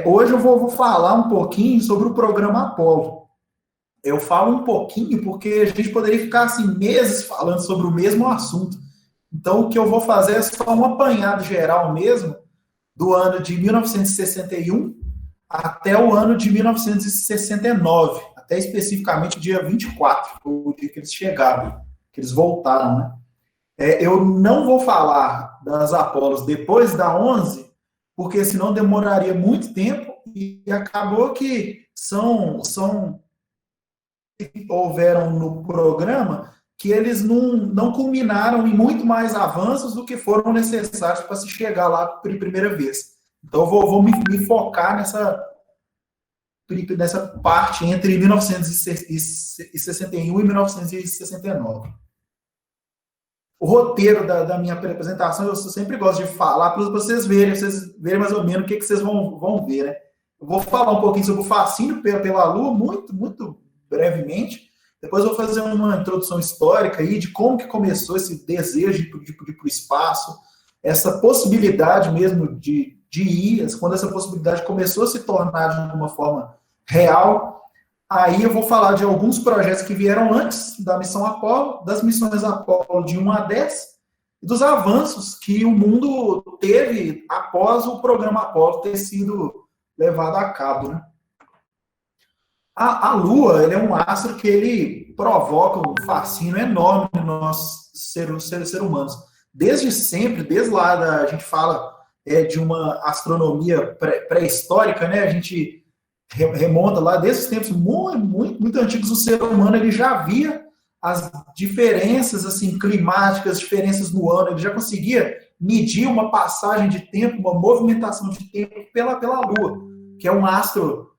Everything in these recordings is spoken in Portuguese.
Hoje eu vou falar um pouquinho sobre o programa Apollo. Eu falo um pouquinho porque a gente poderia ficar assim meses falando sobre o mesmo assunto. Então, o que eu vou fazer é só um apanhado geral mesmo do ano de 1961 até o ano de 1969, até especificamente o dia 24, o dia que eles chegaram, que eles voltaram, né? Eu não vou falar das Apolos depois da 11, porque senão demoraria muito tempo e acabou que houveram no programa que eles não culminaram em muito mais avanços do que foram necessários para se chegar lá pela primeira vez. Então, eu vou me focar nessa parte entre 1961 e 1969. O roteiro da minha apresentação, eu sempre gosto de falar para vocês verem mais ou menos o que vocês vão ver, né? Eu vou falar um pouquinho sobre o fascínio pela Lua, muito brevemente. Depois eu vou fazer uma introdução histórica aí de como que começou esse desejo de ir para o espaço, essa possibilidade mesmo de ir, quando essa possibilidade começou a se tornar de uma forma real. Aí eu vou falar de alguns projetos que vieram antes da missão Apollo, das missões Apollo de 1 a 10, e dos avanços que o mundo teve após o programa Apollo ter sido levado a cabo, né? A Lua, ele é um astro que ele provoca um fascínio enorme no nosso ser humanos. Desde sempre, desde lá a gente fala de uma astronomia pré-histórica, né? A gente remonta lá desde os tempos muito antigos. O ser humano ele já via as diferenças assim climáticas, diferenças no ano. Ele já conseguia medir uma passagem de tempo, uma movimentação de tempo pela Lua, que é um astro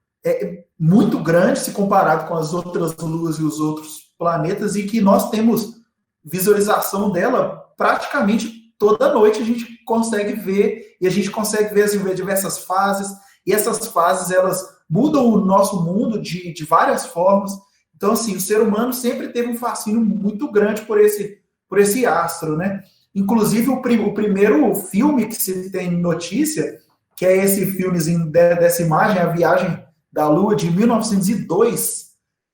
muito grande se comparado com as outras luas e os outros planetas, e que nós temos visualização dela praticamente toda noite. A gente consegue ver, e a gente consegue ver as diversas fases, e essas fases elas mudam o nosso mundo de várias formas. Então, assim, o ser humano sempre teve um fascínio muito grande por esse astro, né? Inclusive, o primeiro filme que se tem notícia, que é esse filmezinho dessa imagem, A Viagem da Lua, de 1902,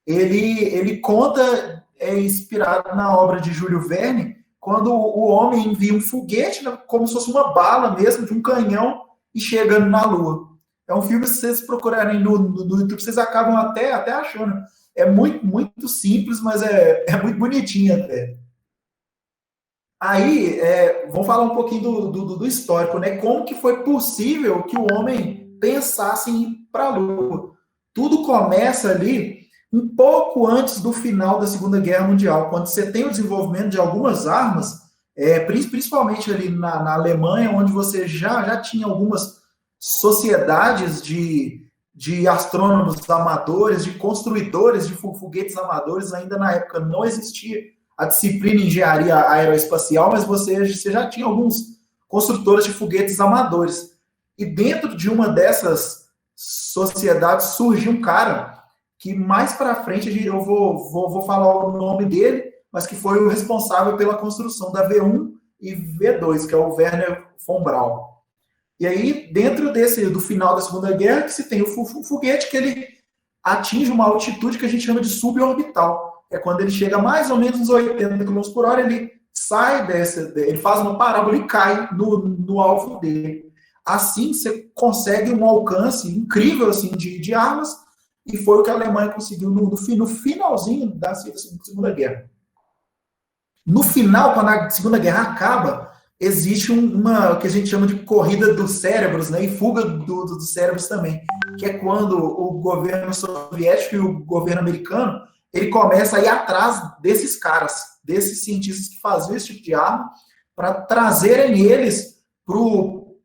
ele conta, é inspirado na obra de Júlio Verne, quando o homem envia um foguete, né, como se fosse uma bala mesmo, de um canhão, e chegando na Lua. É um filme, se vocês procurarem no YouTube, vocês acabam até achando. É muito simples, mas é muito bonitinho até. Aí, vamos falar um pouquinho do histórico, né? Como que foi possível que o homem pensasse em ir para a Lua? Tudo começa ali um pouco antes do final da Segunda Guerra Mundial, quando você tem o desenvolvimento de algumas armas, principalmente ali na Alemanha, onde você já tinha algumas sociedades de astrônomos amadores, de construidores de foguetes amadores. Ainda na época não existia a disciplina de engenharia aeroespacial, mas você já tinha alguns construtores de foguetes amadores. E dentro de uma dessas sociedades surgiu um cara que mais para frente eu vou falar o nome dele, mas que foi o responsável pela construção da V1 e V2, que é o Werner von Braun. E aí, dentro do final da Segunda Guerra, que se tem o foguete que ele atinge uma altitude que a gente chama de suborbital. É quando ele chega mais ou menos uns 80 km por hora, ele sai ele faz uma parábola e cai no alvo dele. Assim, você consegue um alcance incrível assim, de armas, e foi o que a Alemanha conseguiu no finalzinho da Segunda Guerra. No final, quando a Segunda Guerra acaba, existe uma que a gente chama de corrida dos cérebros, né, e fuga dos cérebros também, que é quando o governo soviético e o governo americano ele começa a ir atrás desses caras, desses cientistas que faziam esse tipo de arma, para trazerem eles pro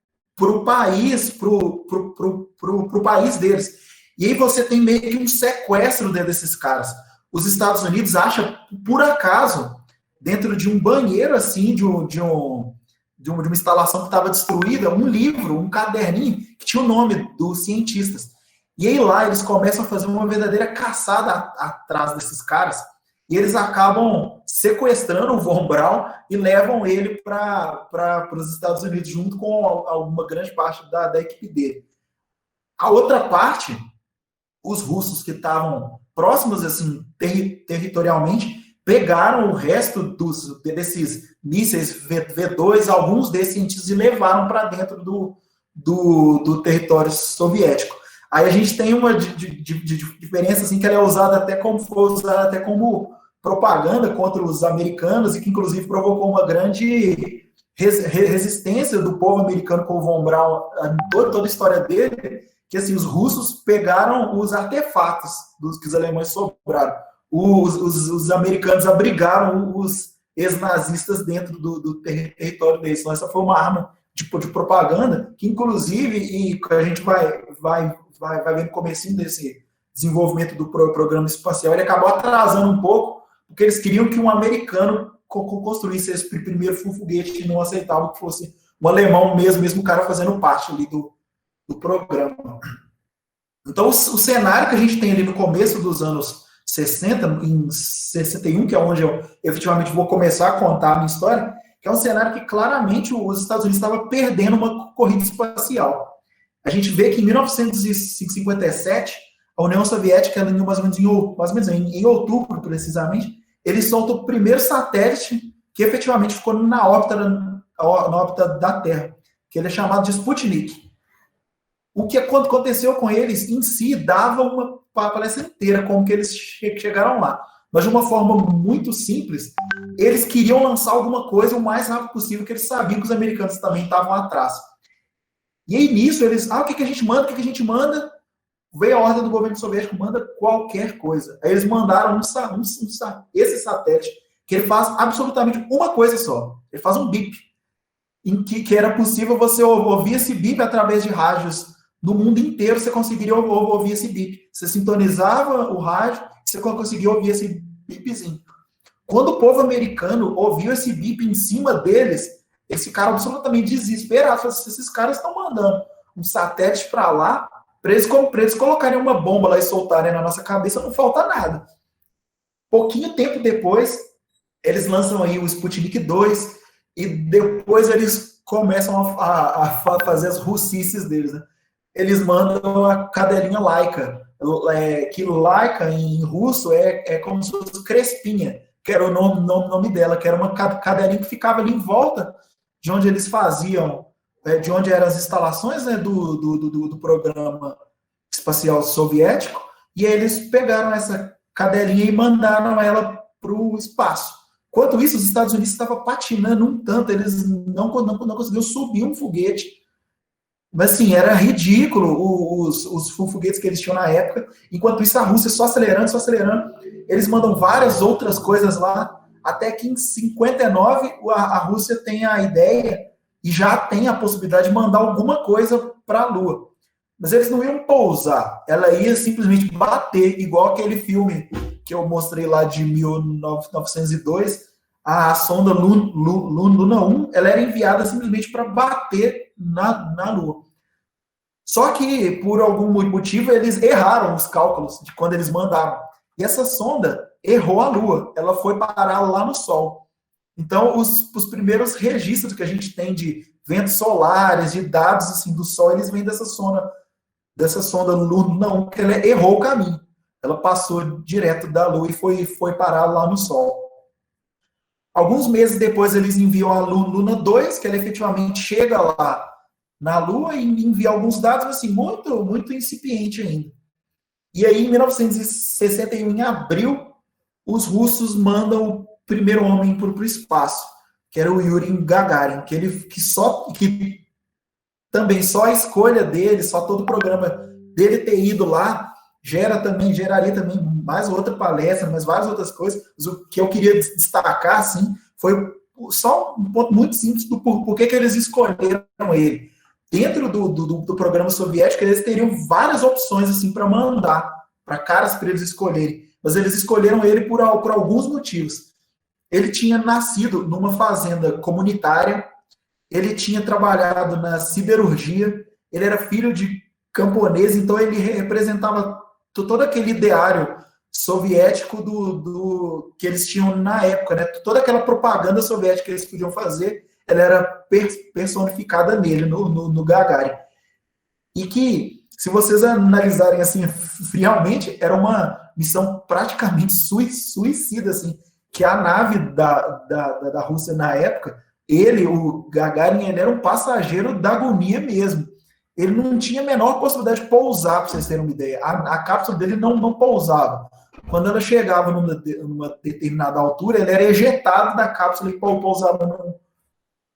país deles. E aí você tem meio que um sequestro desses caras. Os Estados Unidos acham, por acaso, dentro de um banheiro assim, de uma instalação que estava destruída, um livro, um caderninho, que tinha o nome dos cientistas. E aí lá eles começam a fazer uma verdadeira caçada atrás desses caras, e eles acabam sequestrando o Von Braun e levam ele para os Estados Unidos, junto com uma grande parte da equipe dele. A outra parte, os russos que estavam próximos, assim, territorialmente, pegaram o resto desses mísseis V2, alguns desses, e levaram para dentro do território soviético. Aí a gente tem uma diferença, assim, que ela é usada até como, foi usada até como propaganda contra os americanos, e que inclusive provocou uma grande resistência do povo americano com o Von Braun, toda a história dele, que assim, os russos pegaram os artefatos dos que os alemães sobraram. Os americanos abrigaram os ex-nazistas dentro do território deles. Então, essa foi uma arma de propaganda que, inclusive, e a gente vai ver no comecinho desse desenvolvimento do programa espacial, ele acabou atrasando um pouco, porque eles queriam que um americano construísse esse primeiro foguete, e não aceitavam que fosse um alemão mesmo o cara fazendo parte ali do programa. Então, o cenário que a gente tem ali no começo dos anos 60, em 61, que é onde eu efetivamente vou começar a contar a minha história, que é um cenário que claramente os Estados Unidos estavam perdendo uma corrida espacial. A gente vê que em 1957, a União Soviética, mais ou menos em outubro, precisamente, ele solta o primeiro satélite que efetivamente ficou na órbita da Terra, que ele é chamado de Sputnik. O que aconteceu com eles em si dava uma palestra inteira como que eles chegaram lá. Mas de uma forma muito simples, eles queriam lançar alguma coisa o mais rápido possível, que eles sabiam que os americanos também estavam atrás. E aí nisso eles, o que a gente manda? O que a gente manda? Veio a ordem do governo soviético, manda qualquer coisa. Aí eles mandaram esse satélite, que ele faz absolutamente uma coisa só. Ele faz um bip. Em que era possível você ouvir esse bip através de rádios no mundo inteiro, você conseguiria ouvir esse bip. Você sintonizava o rádio, você conseguia ouvir esse bipzinho. Quando o povo americano ouviu esse bip em cima deles, eles ficaram absolutamente desesperados. Esses caras estão mandando um satélite para lá, para eles colocarem uma bomba lá e soltarem na nossa cabeça, não falta nada. Pouquinho tempo depois, eles lançam aí o Sputnik 2, e depois eles começam a fazer as russices deles, né? Eles mandam a cadelinha Laika, que Laika em russo é como se fosse Crespinha, que era o nome dela, que era uma cadelinha que ficava ali em volta de onde eles faziam, de onde eram as instalações, né, do programa espacial soviético, e aí eles pegaram essa cadelinha e mandaram ela para o espaço. Enquanto isso, os Estados Unidos estavam patinando um tanto, eles não conseguiam subir um foguete. Mas, assim, era ridículo os foguetes que eles tinham na época. Enquanto isso, a Rússia só acelerando. Eles mandam várias outras coisas lá, até que em 59 a Rússia tem a ideia e já tem a possibilidade de mandar alguma coisa para a Lua. Mas eles não iam pousar, ela ia simplesmente bater, igual aquele filme que eu mostrei lá de 1902, a sonda Luna 1, ela era enviada simplesmente para bater na Lua. Só que, por algum motivo, eles erraram os cálculos de quando eles mandaram. E essa sonda errou a Lua, ela foi parar lá no Sol. Então, os primeiros registros que a gente tem de ventos solares, de dados assim, do Sol, eles vêm dessa sonda Luna 1, que ela errou o caminho. Ela passou direto da Lua e foi parar lá no Sol. Alguns meses depois, eles enviam a Luna 2, que ela efetivamente chega lá na Lua e envia alguns dados, assim, muito, muito incipiente ainda. E aí, em 1961, em abril, os russos mandam o primeiro homem para o espaço, que era o Yuri Gagarin, que também só a escolha dele, só todo o programa dele ter ido lá, geraria também mais outra palestra, mais várias outras coisas. O que eu queria destacar, assim, foi só um ponto muito simples do porquê que eles escolheram ele. Dentro do programa soviético, eles teriam várias opções assim para mandar, para caras para eles escolherem. Mas eles escolheram ele por alguns motivos. Ele tinha nascido numa fazenda comunitária, ele tinha trabalhado na siderurgia, ele era filho de camponês, então ele representava todo aquele ideário soviético do que eles tinham na época, né? Toda aquela propaganda soviética que eles podiam fazer, ela era personificada nele, no Gagarin. E que, se vocês analisarem assim friamente, era uma missão praticamente suicida, assim, que a nave da Rússia na época, o Gagarin, ele era um passageiro da agonia mesmo. Ele não tinha a menor possibilidade de pousar, para vocês terem uma ideia. A cápsula dele não pousava. Quando ela chegava numa determinada altura, ele era ejetado da cápsula e pousava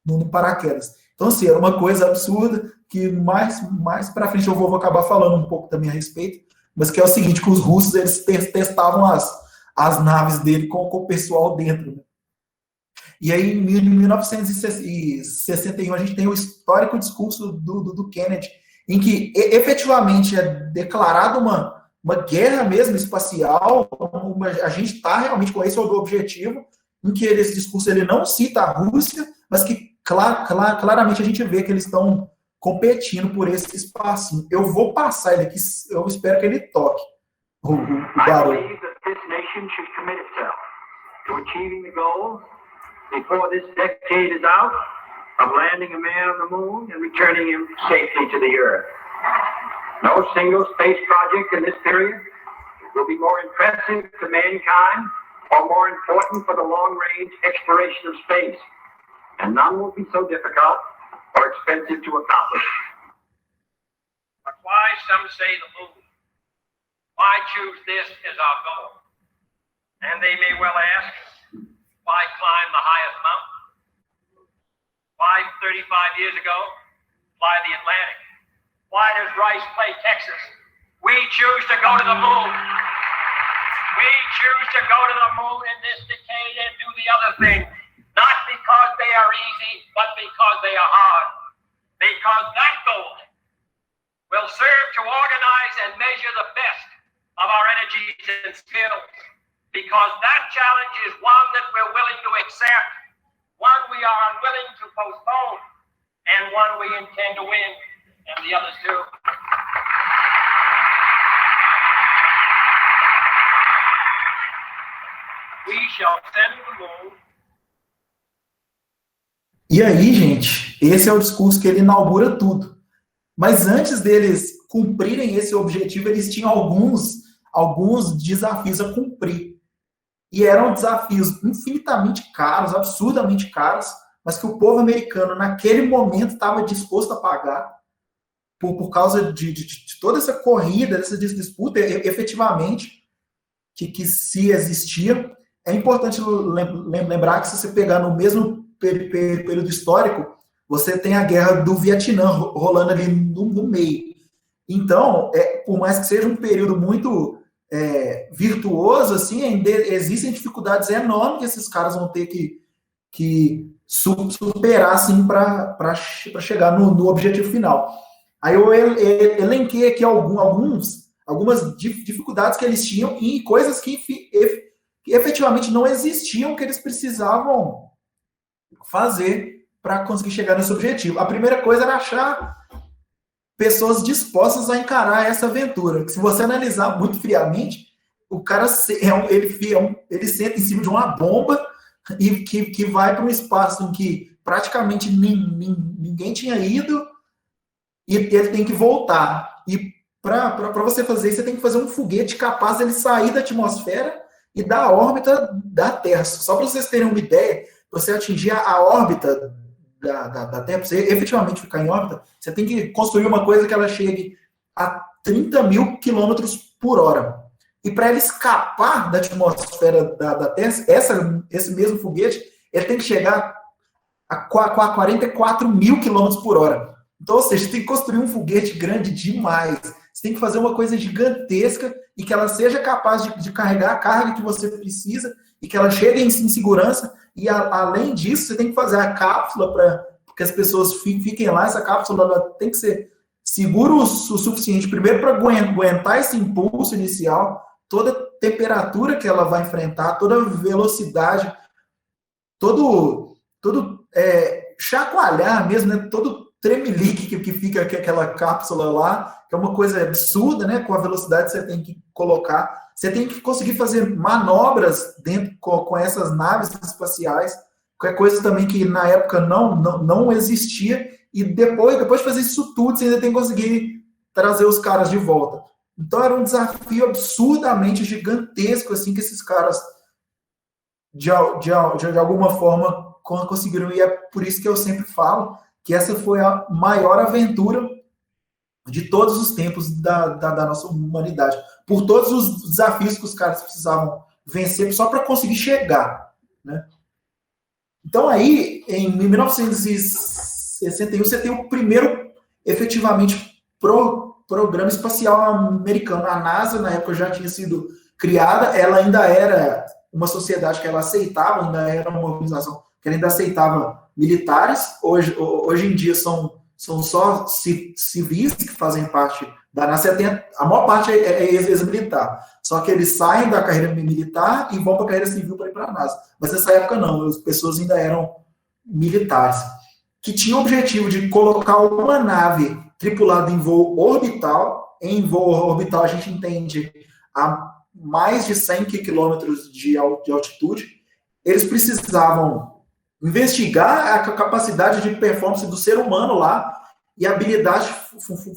no paraquedas. Então, assim, era uma coisa absurda que mais para frente eu vou acabar falando um pouco também a respeito, mas que é o seguinte, que os russos, eles testavam as naves dele com o pessoal dentro, né? E aí, em 1961, a gente tem o histórico discurso do Kennedy, em que efetivamente é declarada uma guerra mesmo espacial, a gente está realmente com esse objetivo, em que esse discurso ele não cita a Rússia, mas que claramente a gente vê que eles estão competindo por esse espaço. Eu vou passar ele aqui, eu espero que ele toque o barulho. Before this decade is out, of landing a man on the moon and returning him safely to the Earth. No single space project in this period will be more impressive to mankind or more important for the long-range exploration of space, and none will be so difficult or expensive to accomplish. But why, some say, the moon? Why choose this as our goal? And they may well ask, why climb the highest mountain? Why, 35 years ago, fly the Atlantic? Why does Rice play Texas? We choose to go to the moon. We choose to go to the moon in this decade and do the other thing. Not because they are easy, but because they are hard. Because that goal will serve to organize and measure the best of our energies and skills. Because that challenge is one that we're willing to accept, one we are unwilling to postpone, and one we intend to win, and the others too. We shall send the moon. E aí, gente, esse é o discurso que ele inaugura tudo. Mas antes deles cumprirem esse objetivo, eles tinham alguns desafios a cumprir. E eram desafios infinitamente caros, absurdamente caros, mas que o povo americano, naquele momento, estava disposto a pagar por causa de toda essa corrida, dessa disputa, efetivamente, que se existia. É importante lembrar que, se você pegar no mesmo período histórico, você tem a guerra do Vietnã rolando ali no meio. Então, por mais que seja um período muito virtuoso, assim, ainda existem dificuldades enormes que esses caras vão ter que superar, assim, para chegar no objetivo final. Aí eu elenquei aqui algumas dificuldades que eles tinham e coisas que efetivamente não existiam, que eles precisavam fazer para conseguir chegar nesse objetivo. A primeira coisa era achar pessoas dispostas a encarar essa aventura. Se você analisar muito friamente, o cara ele senta em cima de uma bomba e que vai para um espaço em que praticamente ninguém tinha ido e ele tem que voltar. E para você fazer isso, você tem que fazer um foguete capaz de ele sair da atmosfera e da órbita da Terra. Só para vocês terem uma ideia, para você atingir a órbita da Terra, para você efetivamente ficar em órbita, você tem que construir uma coisa que ela chegue a 30 mil quilômetros por hora. E para ele escapar da atmosfera da Terra, esse mesmo foguete, ele tem que chegar a 44 mil quilômetros por hora. Então, ou seja, você tem que construir um foguete grande demais. Você tem que fazer uma coisa gigantesca e que ela seja capaz de carregar a carga que você precisa e que ela chegue em segurança. E, além disso, você tem que fazer a cápsula para que as pessoas fiquem lá. Essa cápsula ela tem que ser segura o suficiente, primeiro, para aguentar esse impulso inicial, toda a temperatura que ela vai enfrentar, toda a velocidade, todo chacoalhar mesmo, né? Todo tremelique que fica aquela cápsula lá, que é uma coisa absurda, né? Com a velocidade que você tem que colocar. Você tem que conseguir fazer manobras dentro com essas naves espaciais, que é coisa também que na época não existia. E depois de fazer isso tudo, você ainda tem que conseguir trazer os caras de volta. Então era um desafio absurdamente gigantesco, assim, que esses caras, de alguma forma, conseguiram. E é por isso que eu sempre falo que essa foi a maior aventura de todos os tempos da nossa humanidade. Por todos os desafios que os caras precisavam vencer só para conseguir chegar, né? Então aí, em 1961, você tem o primeiro, efetivamente, programa espacial americano. A NASA, na época, já tinha sido criada, ela ainda era uma sociedade que ela aceitava, ainda era uma organização que ela ainda aceitava militares. Hoje em dia são só civis que fazem parte da NASA. A maior parte é ex-militar. Só que eles saem da carreira militar e vão para a carreira civil para ir para a NASA. Mas nessa época não, as pessoas ainda eram militares. Que tinha o objetivo de colocar uma nave tripulada em voo orbital. Em voo orbital a gente entende a mais de 100 quilômetros de altitude. Eles precisavam investigar a capacidade de performance do ser humano lá e a habilidade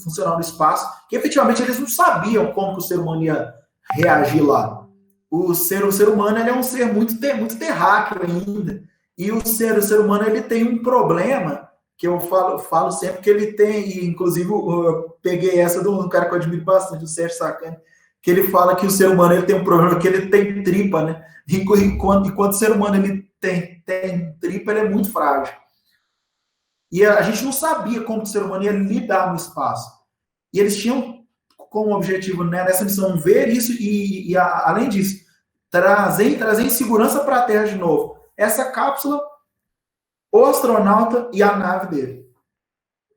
funcional no espaço, que efetivamente eles não sabiam como que o ser humano ia reagir lá. O ser humano ele é um ser muito terráqueo ainda, e o ser humano ele tem um problema, que eu falo sempre que ele tem, e inclusive eu peguei essa de um cara que eu admiro bastante, o Sérgio Sacani, que ele fala que o ser humano ele tem um problema, que ele tem tripa, né? Enquanto o ser humano ele tem tripa, ele é muito frágil. E a gente não sabia como o ser humano ia lidar no espaço. E eles tinham como objetivo, né, nessa missão, ver isso e além disso, trazer em segurança para a Terra de novo. Essa cápsula, o astronauta e a nave dele.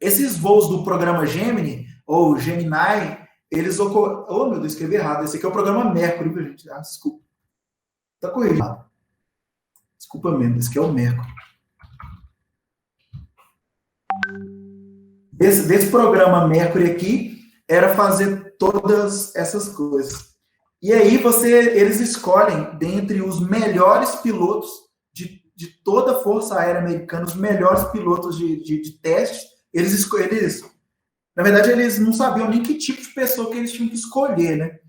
Esses voos do programa Gemini, ou Gemini, eles ocorreram... Oh, meu Deus, escrevi errado. Esse aqui é o programa Mercury, viu, gente? Ah, desculpa. Tá corrigido. Desculpa mesmo, esse aqui é o Mercury. Desse programa Mercury aqui, era fazer todas essas coisas. E aí eles escolhem, dentre os melhores pilotos de toda a Força Aérea Americana, os melhores pilotos de testes, na verdade, eles não sabiam nem que tipo de pessoa que eles tinham que escolher, né?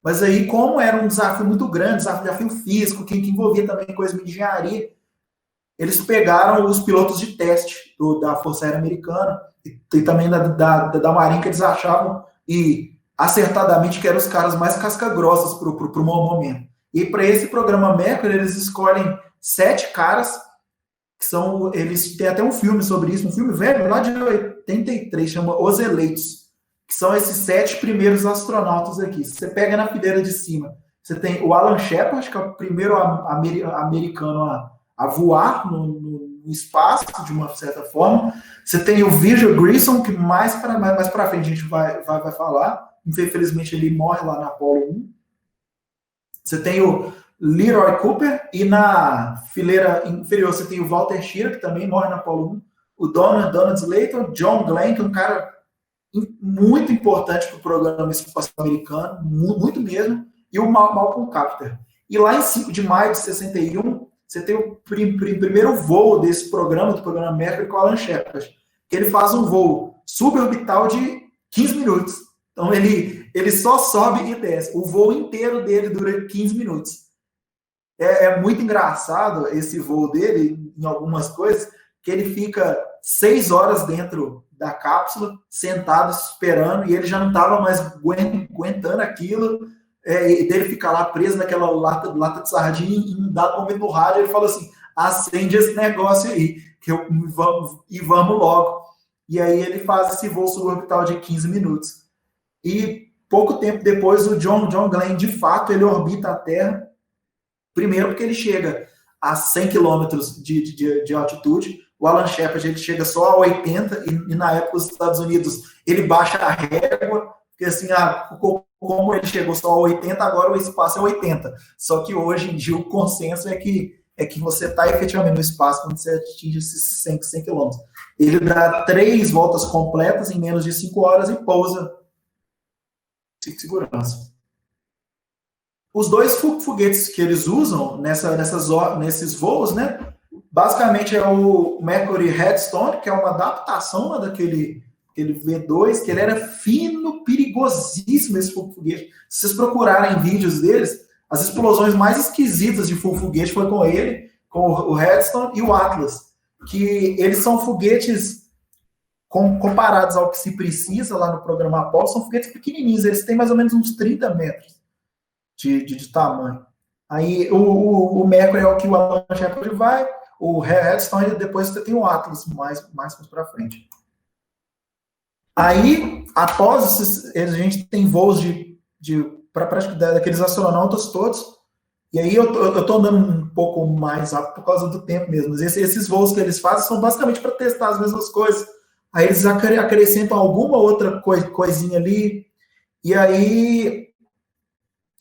Mas aí, como era um desafio muito grande, desafio físico, que envolvia também coisa de engenharia, eles pegaram os pilotos de teste da Força Aérea Americana e também da Marinha, que eles achavam, e acertadamente, que eram os caras mais casca-grossas para o momento. E para esse programa Mercury, eles escolhem 7 caras, que são... Eles têm até um filme sobre isso, um filme velho, lá de 83, chama Os Eleitos, que são esses 7 primeiros astronautas aqui. Você pega na fileira de cima, você tem o Alan Shepard, que é o primeiro americano a voar no espaço, de uma certa forma. Você tem o Virgil Grissom, que mais para frente a gente vai falar. Infelizmente, ele morre lá na Apollo 1. Você tem o Leroy Cooper, e na fileira inferior você tem o Walter Schirra, que também morre na Apollo 1. O Donald Slayton, John Glenn, que é um cara muito importante para o programa espacial americano, muito mesmo, e o Malcolm Carpenter. E lá em 5 de maio de 61, você tem o primeiro voo desse programa, do programa Mercury, com o Alan Shepard, que ele faz um voo suborbital de 15 minutos. Então, ele só sobe e desce. O voo inteiro dele dura 15 minutos. É muito engraçado esse voo dele, em algumas coisas, que ele fica 6 horas dentro da cápsula, sentado, esperando, e ele já não estava mais aguentando aquilo, e dele ficar lá preso naquela lata de sardinha, e em um dado momento no rádio ele fala assim: acende esse negócio aí, vamos logo. E aí ele faz esse voo suborbital de 15 minutos. E pouco tempo depois, o John Glenn, de fato, ele orbita a Terra, primeiro porque ele chega a 100 quilômetros de altitude. O Alan Shepard, ele chega só a 80, e na época os Estados Unidos, ele baixa a régua, porque assim, como ele chegou só a 80, agora o espaço é 80. Só que hoje em dia o consenso é que você está efetivamente no espaço quando você atinge esses 100 quilômetros. Ele dá 3 voltas completas em menos de 5 horas e pousa de segurança. Os 2 foguetes que eles usam nesses voos, né? Basicamente é o Mercury Redstone, que é uma adaptação daquele aquele V2, que ele era fino, perigosíssimo esse foguete. Se vocês procurarem vídeos deles, as explosões mais esquisitas de foguete foi com ele, com o Redstone e o Atlas, que eles são foguetes, comparados ao que se precisa lá no programa Apollo, são foguetes pequenininhos, eles têm mais ou menos uns 30 metros de tamanho. Aí o Mercury é o que o Alan Shepard vai, o Redstone, e depois você tem o Atlas mais para frente. Aí, após esses, a gente tem voos para praticamente daqueles astronautas todos, e aí eu estou andando um pouco mais rápido por causa do tempo mesmo. Esses voos que eles fazem são basicamente para testar as mesmas coisas. Aí eles acrescentam alguma outra coisinha ali, e aí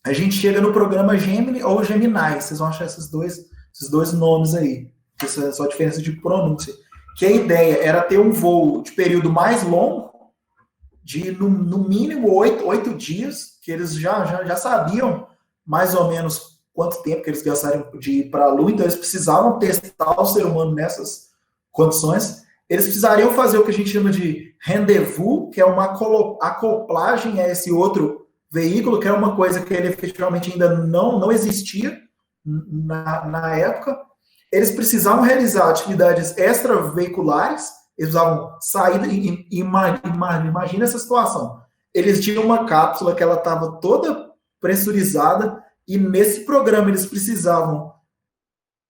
a gente chega no programa Gemini ou Gemini. Vocês vão achar esses dois nomes aí. Essa é só a diferença de pronúncia. Que a ideia era ter um voo de período mais longo, de no mínimo 8 dias, que eles já sabiam mais ou menos quanto tempo que eles gastariam de ir para a Lua, então eles precisavam testar o ser humano nessas condições. Eles precisariam fazer o que a gente chama de rendezvous, que é uma acoplagem a esse outro veículo, que é uma coisa que ele efetivamente ainda não existia na época. Eles precisavam realizar atividades extraveiculares, eles precisavam sair, imagina essa situação. Eles tinham uma cápsula que ela estava toda pressurizada, e nesse programa eles precisavam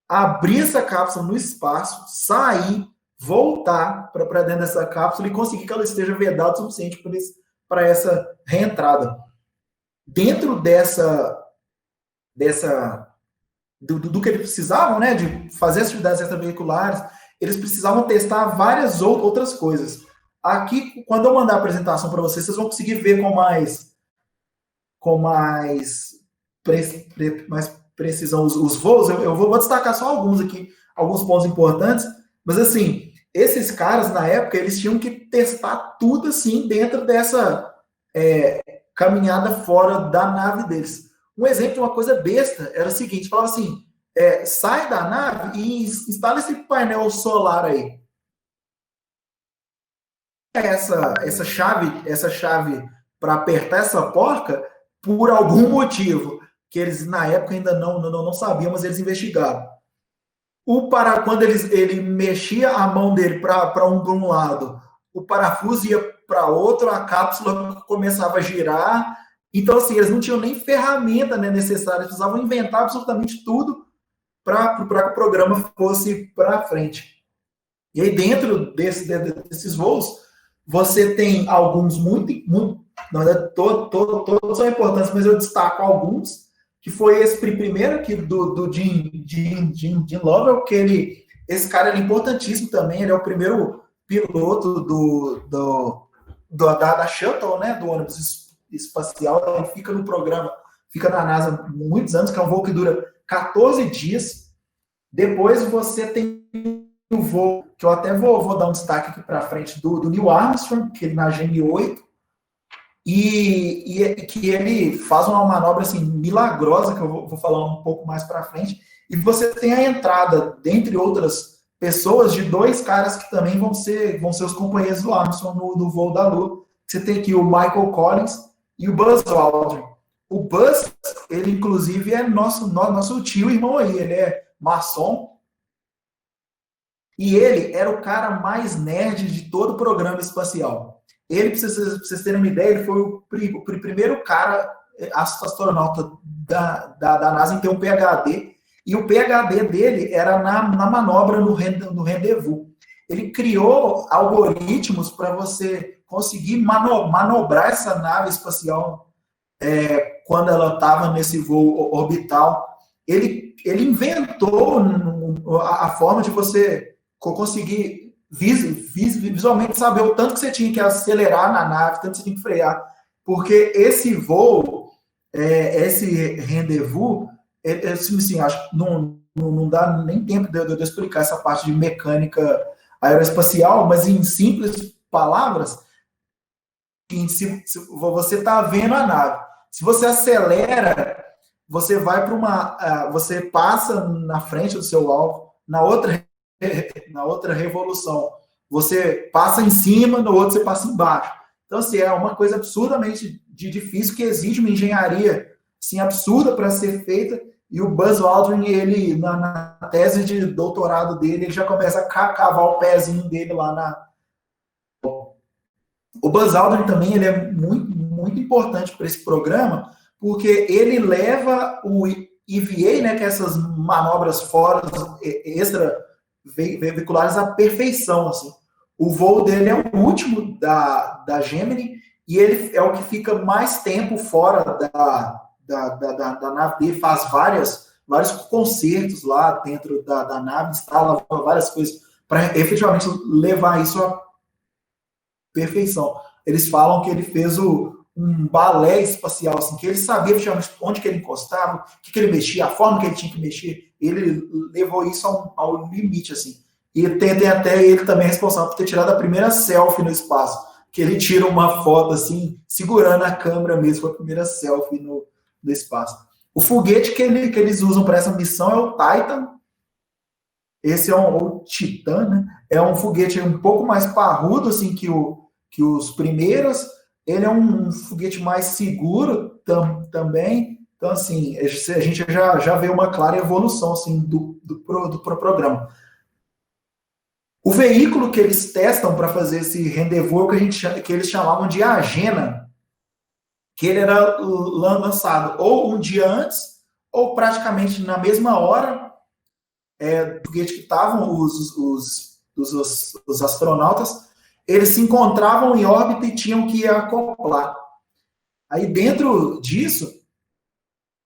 abrir essa cápsula no espaço, sair, voltar para dentro dessa cápsula e conseguir que ela esteja vedada o suficiente para essa reentrada. Dentro do que eles precisavam, né, de fazer atividades extraveiculares, eles precisavam testar várias outras coisas. Aqui, quando eu mandar a apresentação para vocês, vocês vão conseguir ver com mais precisão os voos. Eu vou destacar só alguns aqui, alguns pontos importantes, mas assim, esses caras, na época, eles tinham que testar tudo assim dentro dessa caminhada fora da nave deles. Um exemplo de uma coisa besta era o seguinte, falava assim, sai da nave e instala esse painel solar aí. Essa chave para apertar essa porca, por algum motivo, que eles na época ainda não sabiam, mas eles investigaram. Quando ele mexia a mão dele para um lado, o parafuso ia para outro, a cápsula começava a girar. Então, assim, eles não tinham nem ferramenta, né, necessária, eles precisavam inventar absolutamente tudo para que o programa fosse para frente. E aí, dentro desses voos, você tem alguns muito na verdade, todos são importantes, mas eu destaco alguns, que foi esse primeiro aqui do Jim Lovell, que esse cara é importantíssimo também, ele é o primeiro piloto da Shuttle, né, do ônibus espacial, ele fica no programa, fica na NASA muitos anos, que é um voo que dura 14 dias. Depois você tem o voo, que eu até vou dar um destaque aqui para frente, do Neil Armstrong, que ele na Gemini 8, e que ele faz uma manobra assim, milagrosa, que eu vou falar um pouco mais para frente, e você tem a entrada, dentre outras pessoas, de dois caras que também vão ser os companheiros do Armstrong no voo da Lua. Você tem aqui o Michael Collins e o Buzz Aldrin. O Buzz, ele inclusive é nosso tio irmão aí, ele é maçom, e ele era o cara mais nerd de todo o programa espacial. Ele, para vocês terem uma ideia, ele foi o primeiro cara astronauta da NASA em ter um PhD, e o PhD dele era na manobra no rendezvous. Ele criou algoritmos para você conseguir manobrar essa nave espacial quando ela estava nesse voo orbital. Ele inventou a forma de você conseguir visualmente saber o tanto que você tinha que acelerar na nave, tanto que você tinha que frear. Porque esse voo, esse rendezvous, assim, acho que não dá nem tempo de eu explicar essa parte de mecânica aeroespacial, mas em simples palavras, se você está vendo a nave, se você acelera, você vai para você passa na frente do seu alvo, na outra revolução, você passa em cima, no outro você passa embaixo. Então, assim, é uma coisa absurdamente difícil, que exige uma engenharia assim, absurda para ser feita, e o Buzz Aldrin, ele, na tese de doutorado dele, ele já começa a cavar o pezinho dele lá na... O Buzz Aldrin também, ele é muito, muito importante para esse programa, porque ele leva o EVA, né, que é essas manobras fora, extraveiculares, à perfeição, assim. O voo dele é o último da Gemini, e ele é o que fica mais tempo fora da nave dele, faz vários concertos lá dentro da nave, instala várias coisas para efetivamente levar isso à perfeição. Eles falam que ele fez um balé espacial, assim, que ele sabia efetivamente onde que ele encostava, o que ele mexia, a forma que ele tinha que mexer. Ele levou isso ao limite, assim. E tem até ele também responsável por ter tirado a primeira selfie no espaço, que ele tira uma foto, assim, segurando a câmera mesmo, a primeira selfie no espaço. O foguete que eles usam para essa missão é o Titan. Esse é o Titan, né? É um foguete um pouco mais parrudo, assim, que os primeiros. Ele é um foguete mais seguro também. Então, assim, a gente já vê uma clara evolução, assim, do programa. O veículo que eles testam para fazer esse rendezvous, que eles chamavam de Agena, que ele era lançado ou um dia antes, ou praticamente na mesma hora, do foguete que estavam os astronautas, eles se encontravam em órbita e tinham que acoplar. Aí, dentro disso,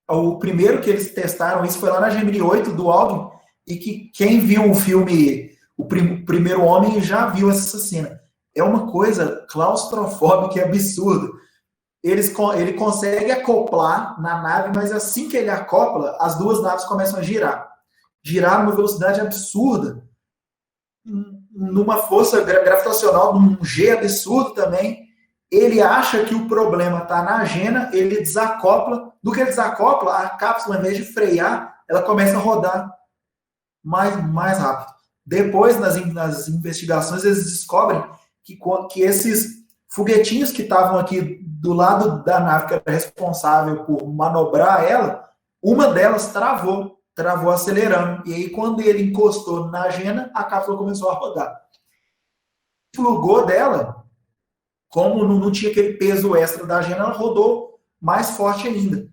o primeiro que eles testaram isso foi lá na Gemini 8 do Aldrin, e que quem viu o filme O Primeiro Homem já viu essa cena. É uma coisa claustrofóbica e absurda. Ele consegue acoplar na nave, mas assim que ele acopla, as duas naves começam a girar. Girar numa velocidade absurda, numa força gravitacional, num G absurdo também. Ele acha que o problema está na Agena, ele desacopla. Do que ele desacopla, a cápsula, ao invés de frear, ela começa a rodar mais rápido. Depois, nas investigações, eles descobrem que esses foguetinhos que estavam aqui do lado da nave, que era responsável por manobrar ela, uma delas travou acelerando. E aí, quando ele encostou na Agena, a cápsula começou a rodar. Plugou dela, como não tinha aquele peso extra da Agena, ela rodou mais forte ainda.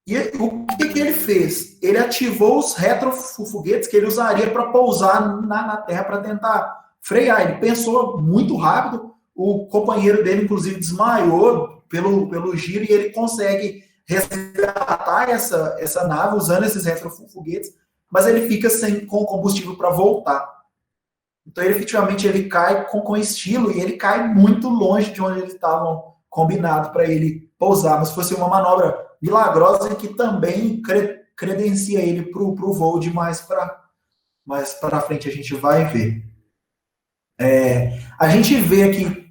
E o que ele fez? Ele ativou os retrofoguetes que ele usaria para pousar na Terra para tentar frear. Ele pensou muito rápido, o companheiro dele, inclusive, desmaiou pelo giro, e ele consegue resgatar essa nave usando esses retrofoguetes, mas ele fica com combustível para voltar. Então, efetivamente, ele cai com estilo, e ele cai muito longe de onde eles estavam combinados para ele pousar. Mas fosse uma manobra milagrosa que também credencia ele para o voo de mais para frente, a gente vai ver. A gente vê aqui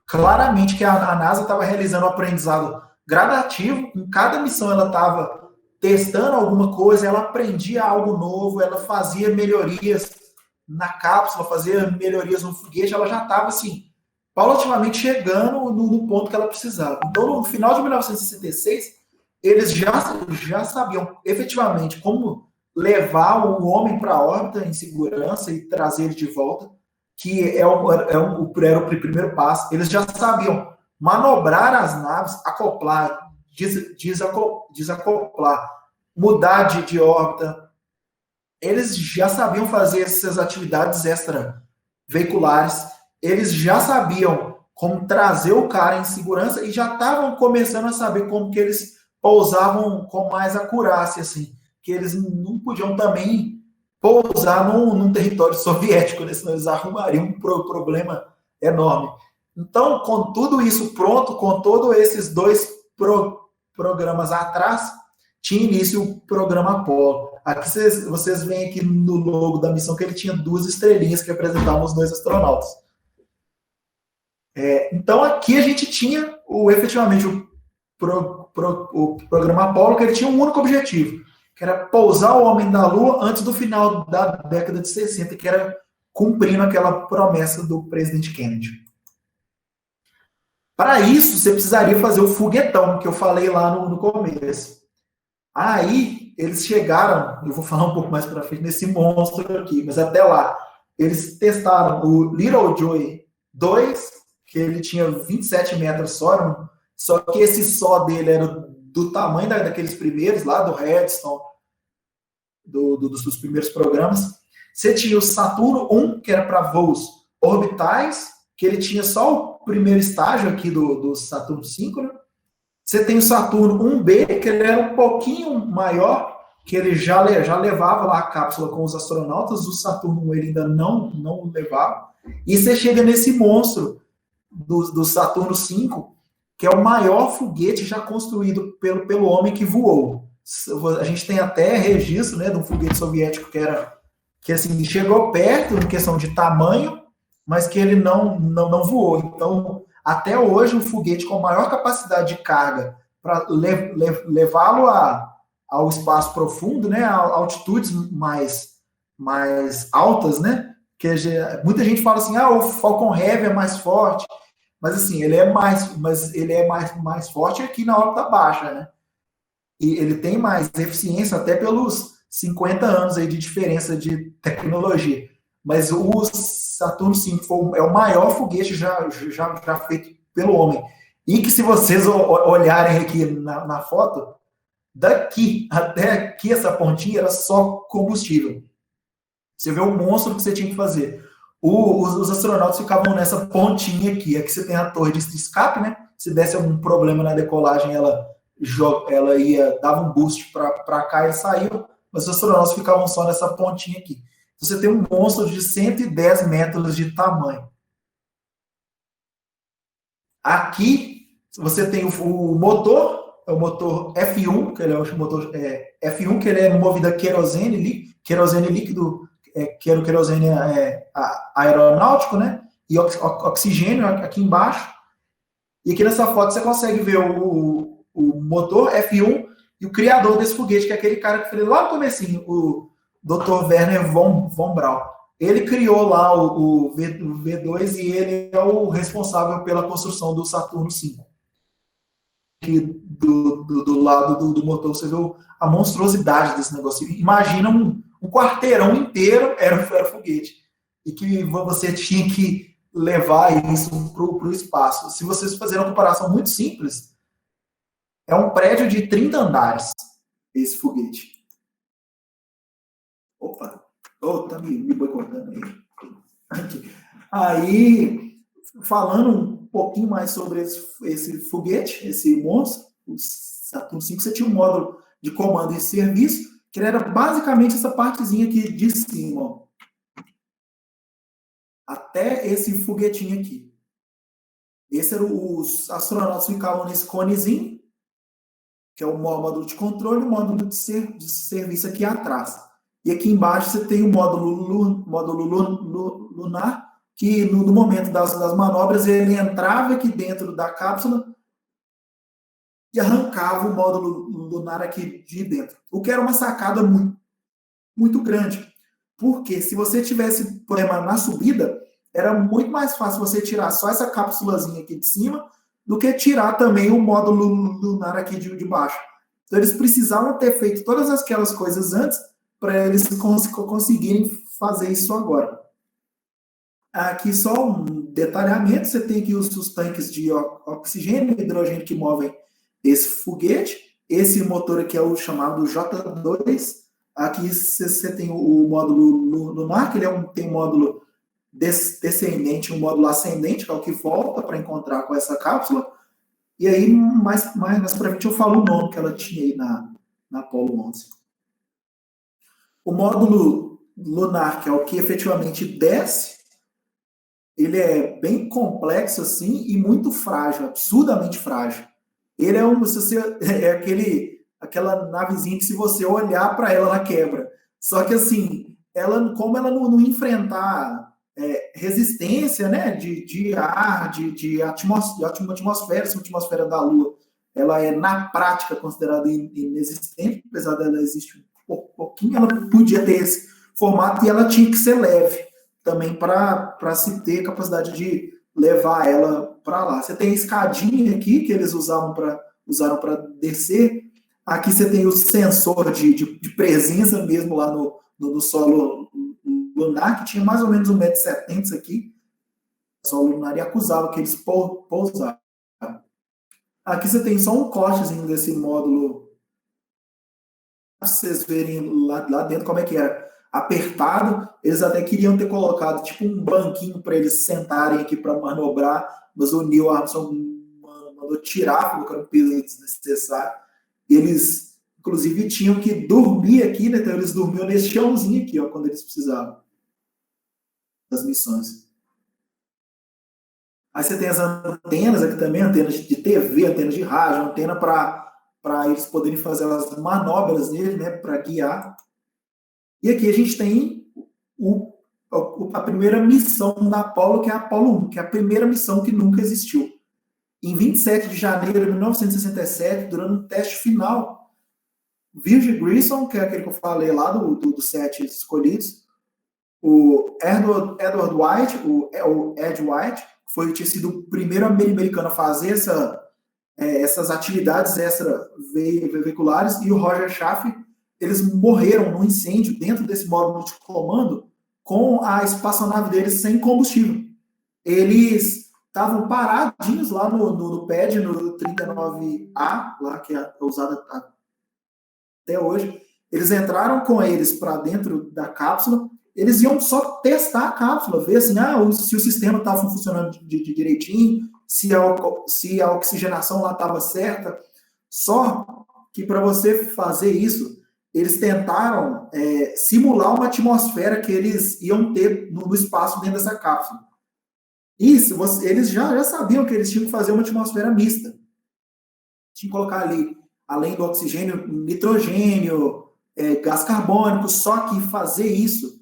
claramente que a NASA estava realizando um aprendizado gradativo. Em cada missão ela estava testando alguma coisa, ela aprendia algo novo, ela fazia melhorias na cápsula, fazia melhorias no foguete, ela já estava assim, paulatinamente chegando no ponto que ela precisava. Então, no final de 1966, eles já sabiam efetivamente como levar o homem para a órbita em segurança e trazer ele de volta, que era o primeiro passo. Eles já sabiam manobrar as naves, acoplar, desacoplar, mudar de órbita. Eles já sabiam fazer essas atividades extraveiculares, eles já sabiam como trazer o cara em segurança, e já estavam começando a saber como que eles pousavam com mais acurácia, assim, que eles não podiam também pousar num território soviético, né? Senão eles arrumariam um problema enorme. Então, com tudo isso pronto, com todos esses dois programas atrás, tinha início o programa Apollo. Aqui vocês veem aqui no logo da missão que ele tinha 2 estrelinhas que representavam os 2 astronautas. Então, aqui a gente tinha efetivamente o programa Apollo, que ele tinha um único objetivo, que era pousar o homem na Lua antes do final da década de 60, que era cumprindo aquela promessa do presidente Kennedy. Para isso, você precisaria fazer o foguetão, que eu falei lá no começo. Aí, eles chegaram, eu vou falar um pouco mais para frente, nesse monstro aqui, mas até lá, eles testaram o Little Joy 2, que ele tinha 27 metros só que esse só dele era do tamanho daqueles primeiros, lá do Redstone, dos primeiros programas. Você tinha o Saturno 1, que era para voos orbitais, que ele tinha só o primeiro estágio aqui do Saturno 5, né? Você tem o Saturno 1B, que ele era um pouquinho maior, que ele já levava lá a cápsula com os astronautas, o Saturno 1 ele ainda não levava. E você chega nesse monstro do Saturno 5, que é o maior foguete já construído pelo homem que voou. A gente tem até registro, né, de um foguete soviético que assim, chegou perto em questão de tamanho, mas que ele não voou. Então, até hoje, o foguete com maior capacidade de carga para levá-lo ao espaço profundo, né, a altitudes mais altas, né, que muita gente fala assim, o Falcon Heavy é mais forte, mas assim, ele é mais forte aqui na órbita baixa, né, e ele tem mais eficiência até pelos 50 anos aí de diferença de tecnologia. Mas o Saturno 5 é o maior foguete já feito pelo homem. E que se vocês olharem aqui na foto, daqui até aqui, essa pontinha era só combustível. Você vê o monstro que você tinha que fazer. Os astronautas ficavam nessa pontinha aqui. Aqui você tem a torre de escape, né? Se desse algum problema na decolagem, ela dava um boost para cá e saiu. Mas os astronautas ficavam só nessa pontinha aqui. Então, você tem um monstro de 110 metros de tamanho. Aqui, você tem o motor, é o motor F1, que ele é o motor F1, que ele é movido a querosene líquido, que era o querosene aeronáutico, né? E oxigênio aqui embaixo. E aqui nessa foto você consegue ver o motor F1 e o criador desse foguete, que é aquele cara que falei lá no comecinho, o Dr. Werner von Braun. Ele criou lá o V2 e ele é o responsável pela construção do Saturno 5. Aqui do lado do motor você vê a monstruosidade desse negócio. Imagina um quarteirão inteiro era foguete. E que você tinha que levar isso para o espaço. Se vocês fizerem uma comparação muito simples, é um prédio de 30 andares, esse foguete. Opa, tá me boicotando aí. Aí, falando um pouquinho mais sobre esse foguete, esse monstro, o Saturno 5, você tinha um módulo de comando e serviço, que era basicamente essa partezinha aqui de cima, ó. Até esse foguetinho aqui. Esse era os astronautas ficavam nesse conezinho, que é o módulo de controle e o módulo de serviço aqui atrás. E aqui embaixo você tem o módulo lunar, que no momento das manobras ele entrava aqui dentro da cápsula e arrancava o módulo lunar aqui de dentro. O que era uma sacada muito, muito grande. Porque se você tivesse problema na subida, era muito mais fácil você tirar só essa cápsulazinha aqui de cima do que tirar também o módulo lunar aqui de baixo. Então eles precisavam ter feito todas aquelas coisas antes para eles conseguirem fazer isso agora. Aqui só um detalhamento, você tem aqui os tanques de oxigênio e hidrogênio que movem esse foguete. Esse motor aqui é o chamado J2. Aqui você tem o módulo lunar, que ele tem um módulo descendente, um módulo ascendente, que é o que volta para encontrar com essa cápsula. E aí, mais para frente, eu falo o nome que ela tinha aí na Apollo 11. O módulo lunar, que é o que efetivamente desce, ele é bem complexo assim e muito frágil, absurdamente frágil. Ele aquela navezinha que se você olhar para ela, ela quebra. Só que assim, como ela não enfrentar resistência, né, de ar, de atmosfera, se a atmosfera da Lua, ela é na prática considerada inexistente, apesar dela existir um pouquinho, ela podia ter esse formato e ela tinha que ser leve. também para se ter capacidade de levar ela para lá. Você tem a escadinha aqui que eles usaram para descer. Aqui você tem o sensor de presença mesmo lá no solo lunar, que tinha mais ou menos 1,70 m isso aqui. O solo lunar, e acusava que eles pousaram. Aqui você tem só um cortezinho desse módulo, para vocês verem lá dentro como é que era. Apertado, eles até queriam ter colocado tipo um banquinho para eles sentarem aqui para manobrar, mas o Neil Armstrong mandou tirar, colocando peso desnecessário. Eles, inclusive, tinham que dormir aqui, né? Então eles dormiam nesse chãozinho aqui, ó, quando eles precisavam das missões. Aí você tem as antenas aqui também, antenas de TV, antenas de rádio, antena para eles poderem fazer as manobras nele, né, para guiar. E aqui a gente tem a primeira missão da Apollo, que é a Apollo 1, que é a primeira missão que nunca existiu. Em 27 de janeiro de 1967, durante um teste final, Virgil Grissom, que é aquele que eu falei lá dos 7 escolhidos, o Edward White, o Ed White, tinha sido o primeiro americano a fazer essas atividades extraveiculares, e o Roger Chaffee, eles morreram num incêndio dentro desse módulo de comando com a espaçonave deles sem combustível. Eles estavam paradinhos lá no pad, no 39A, lá que é usado até hoje. Eles entraram com eles para dentro da cápsula. Eles iam só testar a cápsula, ver assim, se o sistema estava funcionando direitinho, se a oxigenação lá estava certa. Só que para você fazer isso, eles tentaram simular uma atmosfera que eles iam ter no espaço dentro dessa cápsula. Isso, eles já sabiam que eles tinham que fazer uma atmosfera mista. Tinham que colocar ali, além do oxigênio, nitrogênio, gás carbônico, só que fazer isso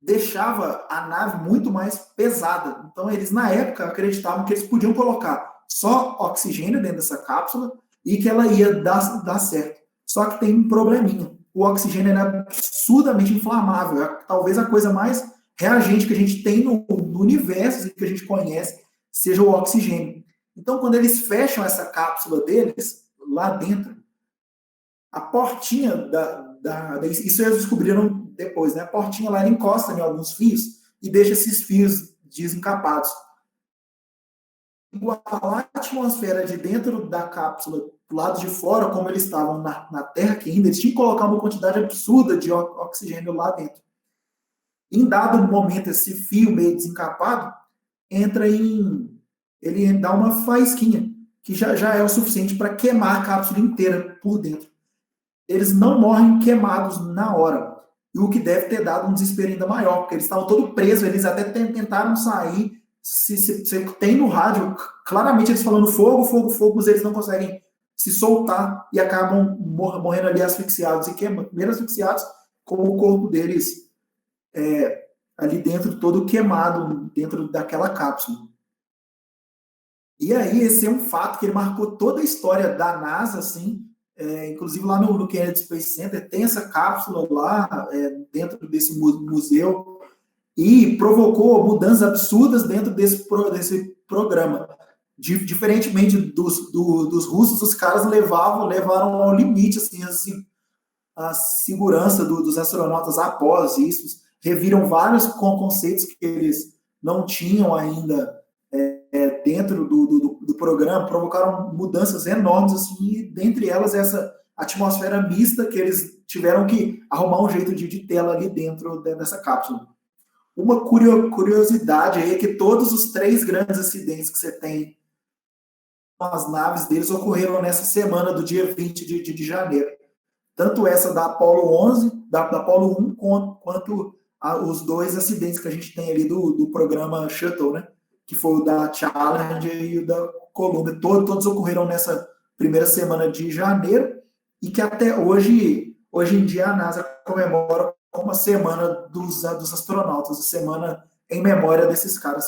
deixava a nave muito mais pesada. Então, eles, na época, acreditavam que eles podiam colocar só oxigênio dentro dessa cápsula e que ela ia dar certo. Só que tem um probleminha. O oxigênio é absurdamente inflamável. É talvez a coisa mais reagente que a gente tem no universo, que a gente conhece, seja o oxigênio. Então, quando eles fecham essa cápsula deles, lá dentro, a portinha isso eles descobriram depois, né? A portinha lá, ela encosta em alguns fios e deixa esses fios desencapados. Igual a atmosfera de dentro da cápsula, do lado de fora, como eles estavam na Terra, que ainda eles tinham que colocar uma quantidade absurda de oxigênio lá dentro. Em dado momento, esse fio meio desencapado ele dá uma faísquinha, que já é o suficiente para queimar a cápsula inteira por dentro. Eles não morrem queimados na hora, e o que deve ter dado um desespero ainda maior, porque eles estavam todos presos, eles até tentaram sair. Se tem no rádio, claramente eles falando fogo, fogo, fogo, mas eles não conseguem se soltar e acabam morrendo ali asfixiados e queimando. Primeiro asfixiados, com o corpo deles ali dentro, todo queimado, dentro daquela cápsula. E aí, esse é um fato que ele marcou toda a história da NASA, assim, inclusive lá no Kennedy Space Center, tem essa cápsula lá, dentro desse museu, e provocou mudanças absurdas dentro desse programa. Diferentemente dos russos, os caras levaram ao limite assim, a segurança dos astronautas após isso, reviram vários conceitos que eles não tinham ainda dentro do programa, provocaram mudanças enormes, assim, e dentre elas essa atmosfera mista que eles tiveram que arrumar um jeito de ter ela ali dentro dessa cápsula. Uma curiosidade aí é que todos os 3 grandes acidentes que você tem com as naves deles ocorreram nessa semana do dia 20 de janeiro. Tanto essa da Apollo 11, da Apollo 1, quanto os 2 acidentes que a gente tem ali do programa Shuttle, né? Que foi o da Challenger e o da Columbia. Todos ocorreram nessa primeira semana de janeiro, e que até hoje em dia a NASA comemora como a semana dos astronautas, a semana em memória desses caras.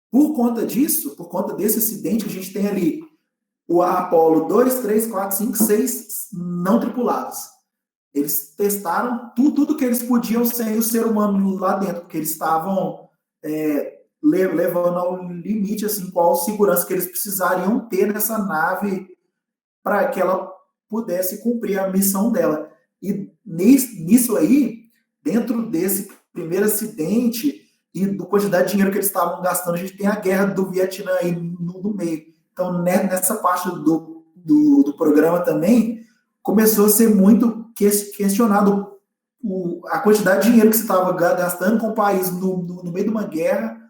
Por conta disso, por conta desse acidente, a gente tem ali o Apollo 2, 3, 4, 5, 6 não tripulados. eles testaram tudo que eles podiam sem o ser humano lá dentro, porque eles estavam levando ao limite, assim, qual segurança que eles precisariam ter nessa nave para que ela pudesse cumprir a missão dela. E nisso aí, dentro desse primeiro acidente e da quantidade de dinheiro que eles estavam gastando, a gente tem a guerra do Vietnã aí no meio. Então, nessa parte do programa também, começou a ser muito questionado a quantidade de dinheiro que se estava gastando com o país no meio de uma guerra.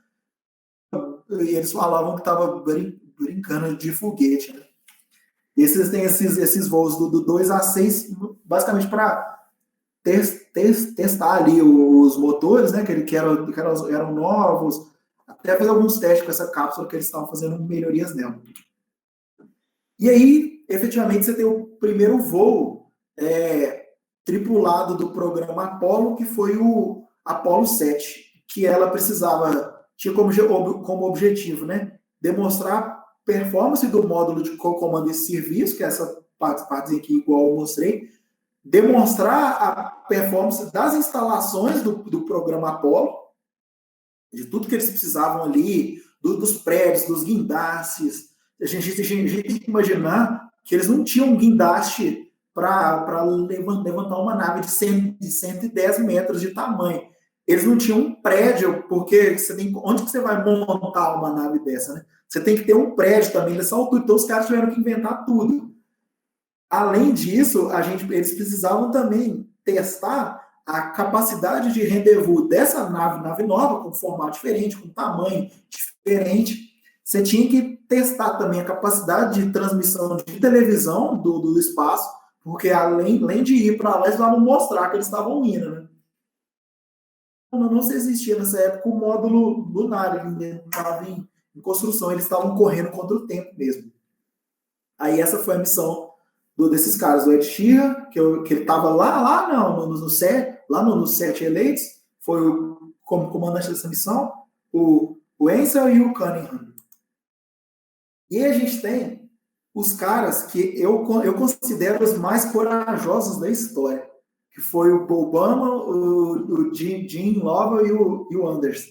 E eles falavam que estava brincando de foguete, né? Esses têm esses voos do 2 a 6, basicamente para testar ali os motores, né, que eram novos, até fazer alguns testes com essa cápsula que eles estavam fazendo melhorias nela. E aí, efetivamente, você tem o primeiro voo tripulado do programa Apollo, que foi o Apollo 7, que ela tinha como objetivo, né, demonstrar performance do módulo de comando e serviço, que é essa parte aqui, igual eu mostrei, demonstrar a performance das instalações do programa Apollo, de tudo que eles precisavam ali, dos prédios, dos guindastes. A gente tem que imaginar que eles não tinham um guindaste para levantar uma nave de 110 metros de tamanho. Eles não tinham um prédio, porque onde que você vai montar uma nave dessa, né? Você tem que ter um prédio também nessa altura, então os caras tiveram que inventar tudo. Além disso, eles precisavam também testar a capacidade de rendezvous dessa nave nova, com formato diferente, com tamanho diferente. Você tinha que testar também a capacidade de transmissão de televisão do espaço, porque além de ir para lá, eles estavam mostrar que eles estavam indo, né? Não se existia nessa época o módulo lunar, ele estava em construção, eles estavam correndo contra o tempo mesmo. Aí essa foi a missão desses caras, o Ed Sheeran, que ele estava lá no set eleitos, foi como comandante dessa missão, o Ansel e o Cunningham. E a gente tem os caras que eu considero os mais corajosos da história, que foi o Paul Bowman, o Gene Lovell e o Anders.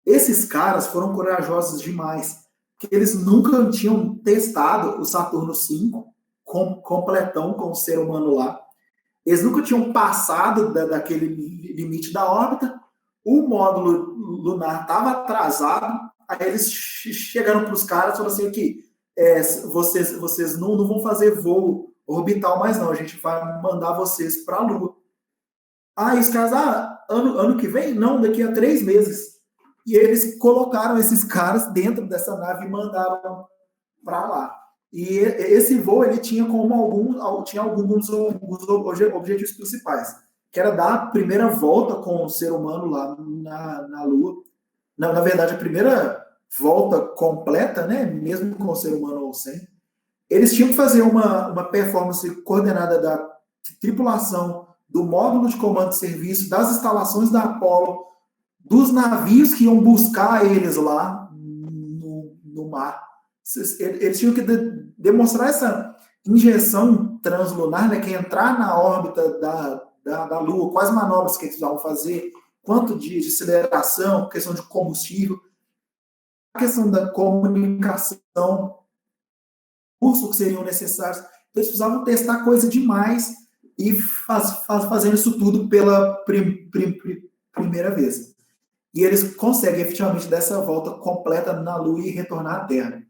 Esses caras foram corajosos demais, porque eles nunca tinham testado o Saturno V completão com o ser humano lá. Eles nunca tinham passado daquele limite da órbita. O módulo lunar estava atrasado. Aí eles chegaram para os caras e falaram assim, aqui, vocês não vão fazer voo orbital mais não, a gente vai mandar vocês para a Lua. Aí os caras, ano que vem? Não, daqui a 3 meses. E eles colocaram esses caras dentro dessa nave e mandaram para lá. E esse voo ele tinha alguns objetivos principais, que era dar a primeira volta com o ser humano lá na Lua. Na verdade, a primeira volta completa, né, mesmo com o ser humano ou sem. Eles tinham que fazer uma performance coordenada da tripulação, do módulo de comando de serviço, das instalações da Apollo, dos navios que iam buscar eles lá no mar. Eles tinham que demonstrar essa injeção translunar, né, que é entrar na órbita da Lua, quais manobras que eles vão fazer, quanto de aceleração, questão de combustível, a questão da comunicação, cursos que seriam necessários. Então, eles precisavam testar coisa demais e fazendo isso tudo pela primeira vez. E eles conseguem efetivamente dar essa volta completa na Lua e retornar à Terra.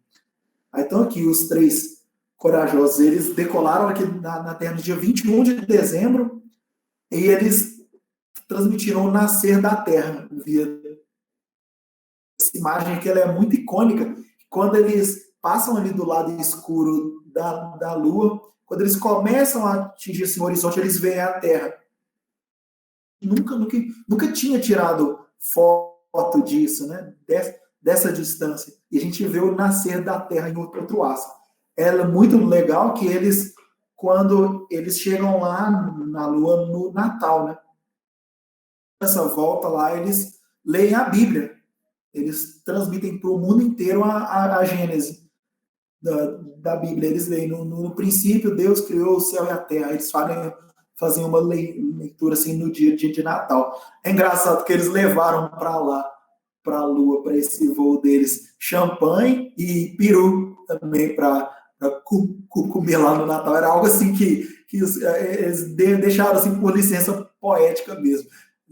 Aí estão aqui os 3 corajosos. Eles decolaram aqui na Terra no dia 21 de dezembro e eles transmitiram o nascer da Terra via essa imagem aqui. Ela é muito icônica. Quando eles passam ali do lado escuro da Lua, quando eles começam a atingir esse horizonte, eles veem a Terra. Nunca tinha tirado foto disso, né? Dessa distância. E a gente vê o nascer da Terra em outro astro. Ela é muito legal que eles, quando eles chegam lá na Lua no Natal, né? Essa volta lá, eles leem a Bíblia. Eles transmitem para o mundo inteiro a Gênese da Bíblia. Eles leem, no princípio, Deus criou o céu e a terra. Eles faziam uma leitura assim no dia de Natal. É engraçado que eles levaram para lá, para a Lua, para esse voo deles, champanhe e peru também para comer lá no Natal. Era algo assim que eles deixaram assim por licença poética mesmo.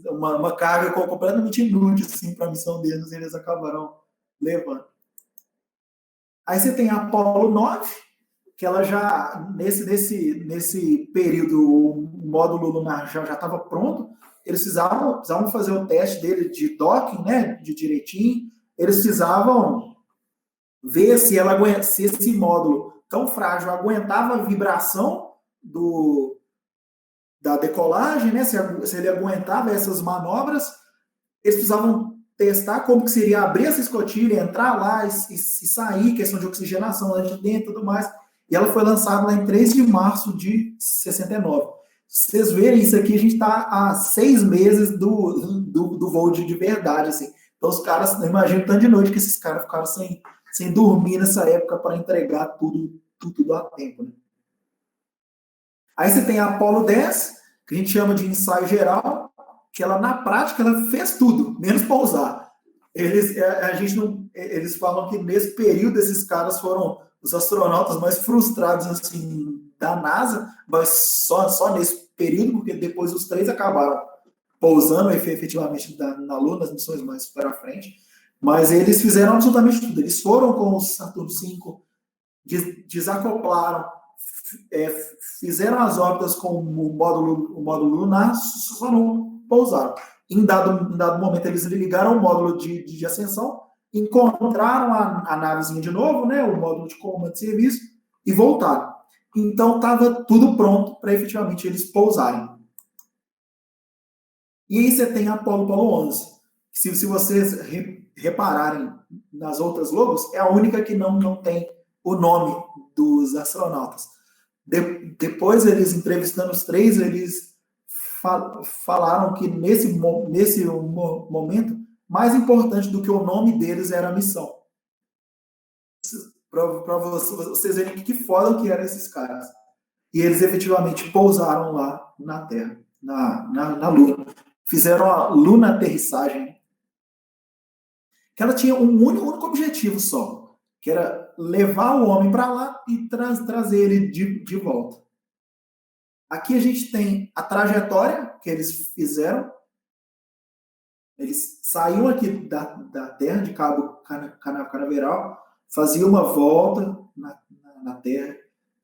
Uma carga completamente inútil assim, para a missão deles, e eles acabaram levando. Aí você tem a Apollo 9, que ela já, nesse período, o módulo lunar já estava pronto. Eles precisavam fazer o teste dele de docking, né, de direitinho. Eles precisavam ver se esse módulo tão frágil aguentava a vibração da decolagem, né, se ele aguentava essas manobras. Eles precisavam testar como que seria abrir essa escotilha, entrar lá e sair, questão de oxigenação lá de dentro e tudo mais. E ela foi lançada lá em 3 de março de 69. Se vocês verem isso aqui, a gente está há 6 meses do voo de verdade, assim. Então os caras, imagina o tanto de noite que esses caras ficaram sem dormir nessa época para entregar tudo a tempo, né? Aí você tem a Apollo 10, que a gente chama de ensaio geral, que ela, na prática, ela fez tudo, menos pousar. Eles falam que nesse período esses caras foram os astronautas mais frustrados assim, da NASA, mas só nesse período, porque depois os 3 acabaram pousando efetivamente na Lua, nas missões mais para frente. Mas eles fizeram absolutamente tudo. Eles foram com o Saturno V, desacoplaram, fizeram as órbitas com o módulo lunar, só não pousaram. Em dado momento, eles ligaram o módulo de ascensão, encontraram a navezinha de novo, né, o módulo de comando de serviço, e voltaram. Então, estava tudo pronto para efetivamente eles pousarem. E aí você tem a Apollo 11. Se vocês repararem nas outras logos, é a única que não tem o nome dos astronautas. Depois, eles entrevistando os 3, eles falaram que nesse momento, mais importante do que o nome deles era a missão. Para vocês verem que foda que eram esses caras. E eles efetivamente pousaram lá na Terra, na Lua. Fizeram a lunaterrissagem, que ela tinha um único objetivo só, que era levar o homem para lá e trazer ele de volta. Aqui a gente tem a trajetória que eles fizeram. Eles saíam aqui da Terra, de Cabo Canaveral, faziam uma volta na Terra,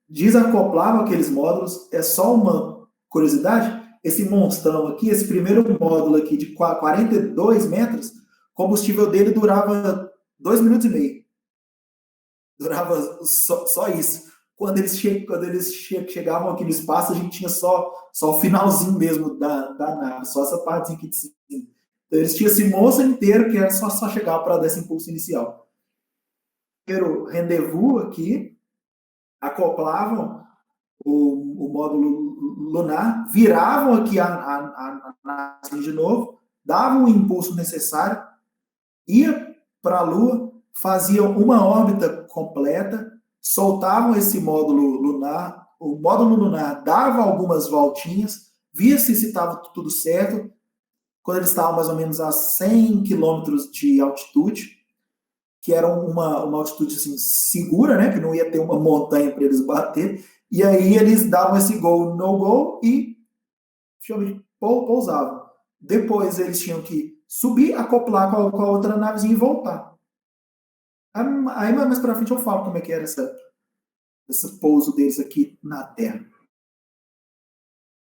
desacoplavam aqueles módulos. É só uma curiosidade, esse monstrão aqui, esse primeiro módulo aqui de 42 metros, o combustível dele durava 2 minutos e meio. Durava só isso. Quando eles chegavam aqui no espaço, a gente tinha só o finalzinho mesmo da nave, só essa partezinha aqui de cima. Então, eles tinham esse monstro inteiro que era só chegar para dar esse impulso inicial. Primeiro rendezvous aqui, acoplavam o módulo lunar, viravam aqui a nave de novo, davam o impulso necessário, ia para a Lua, faziam uma órbita completa, soltavam esse módulo lunar, o módulo lunar dava algumas voltinhas, via se estava tudo certo. Quando eles estavam mais ou menos a 100 quilômetros de altitude, que era uma altitude assim, segura, né, que não ia ter uma montanha para eles bater, e aí eles davam esse go, no go, e pousavam. Depois eles tinham que subir, acoplar com a outra navezinha e voltar. Aí mais para frente eu falo como é que era esse pouso deles aqui na Terra.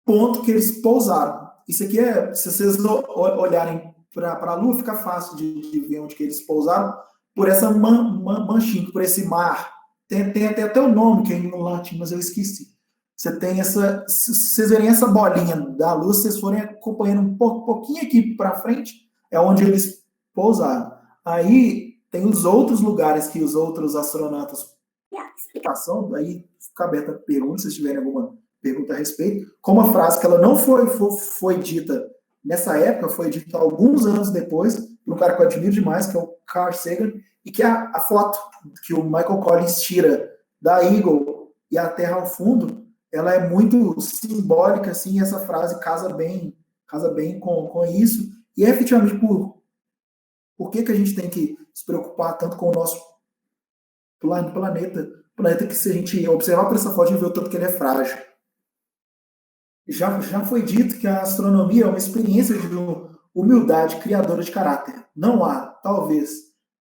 Ponto que eles pousaram. Isso aqui se vocês olharem para a Lua, fica fácil de ver onde que eles pousaram, por essa manchinha, por esse mar. Tem até o nome que é em latim, mas eu esqueci. Você tem essa, se vocês verem essa bolinha da Lua, se vocês forem acompanhando um pouquinho aqui para frente, é onde eles pousaram. Aí tem os outros lugares que os outros astronautas explicação, aí fica aberta a pergunta, se vocês tiverem alguma pergunta a respeito, como a frase que ela não foi dita nessa época, foi dita alguns anos depois, por um cara que eu admiro demais, que é o Carl Sagan, e que a foto que o Michael Collins tira da Eagle e a Terra ao fundo ela é muito simbólica, assim, essa frase casa bem com isso, e efetivamente por que a gente tem que se preocupar tanto com o nosso planeta que, se a gente observar por essa foto, a gente vê o tanto que ele é frágil. Já foi dito que a astronomia é uma experiência de humildade criadora de caráter. Não há, talvez,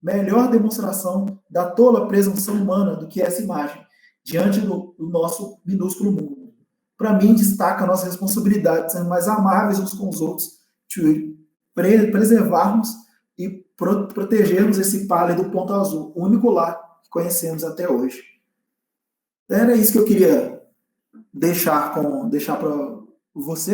melhor demonstração da tola presunção humana do que essa imagem, diante do nosso minúsculo mundo. Para mim, destaca a nossa responsabilidade de sermos mais amáveis uns com os outros, de preservarmos e protegermos esse pálido ponto azul, o único lar que conhecemos até hoje. Era isso que eu queria deixar para você.